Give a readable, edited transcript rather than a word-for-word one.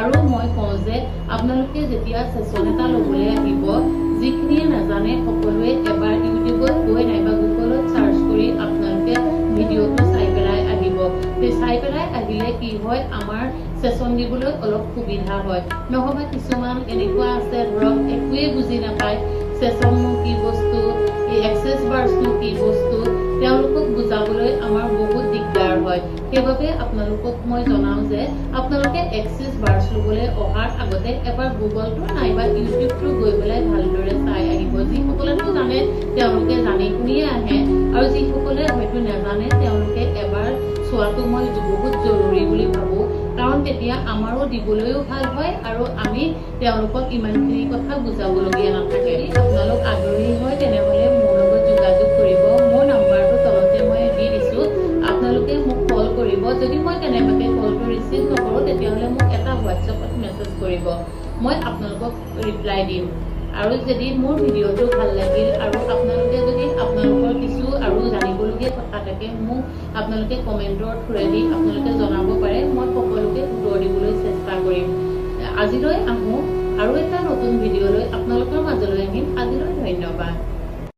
আৰু মই কওঁ যে আপোনালোকে যেতিয়া সেশন এটা লবলৈ আহিব যিখিনিয়ে নাজানে সকলোৱে এবাৰ ইউটিউবত গৈ নাইবা গুগলত সাৰ্চ কৰি আপোনালোকে ভিডিঅ'টো চাই পেলাই আহিব চাই পেলাই আহিলে কি হয় আমাৰ সেশন দিবলৈ অলপ সুবিধা হয় নহবা কিছুমান এনেকুৱা আছে ধৰক একোৱে বুজি নাপায় সেশননো কি বস্তু এই এক্সেস বাৰ্ছনো কি বস্তু তেওঁলোকক বুজাবলৈ আমাৰ বহুত দিগদাৰ হয় সেইবাবে আপোনালোকক মই জনাও যে আপোনালোকে এক্সেস বাৰ্ছ লবলৈ অহাৰ আগতে এবাৰ গুগলটো নাইবা ইউটিউবটো গৈ পেলাই ভালদৰে চাই আহিব যিসকলেতো জানে তেওঁলোকে জানি শুনিয়ে আহে আৰু যিসকলে হয়তো নাজানে তেওঁলোকে এবাৰ চোৱাটো মই বহুত জৰুৰী বুলি ভাবো কাৰণ তেতিয়া আমাৰো দিবলৈও ভাল হয় আৰু আমি তেওঁলোকক ইমানখিনি কথা বুজাবলগীয়া নাথাকে আপোনালোক আগ্ৰহী হয় তেনেহলে মোৰ লগত যোগাযোগ কৰিব মোৰ নাম্বাৰটো তলতে মই দি দিছো আপোনালোকে মোক কল কৰিব যদি মই কেনেবাকে কলটো ৰিচিভ নকৰো তেতিয়াহলে মোক এটা হোৱাটছএপত মেছেজ কৰিব মই আপোনালোকক ৰিপ্লাই দিম আৰু যদি মোৰ ভিডিঅ'টো ভাল লাগিল আৰু আপোনালোকে যদি আপোনালোকৰ কিছু আৰু জানিবলগীয়া কথা থাকে মোক আপোনালোকে কমেন্টৰ থ্ৰুৱেদি আপোনালোকে জনাব পাৰে মই সকলোকে উত্তৰ দিবলৈ চেষ্টা কৰিম আজিলৈ আহো আৰু এটা নতুন ভিডিঅ'লৈ আপোনালোকৰ মাজলৈ আহিম আজিলৈ ধন্যবাদ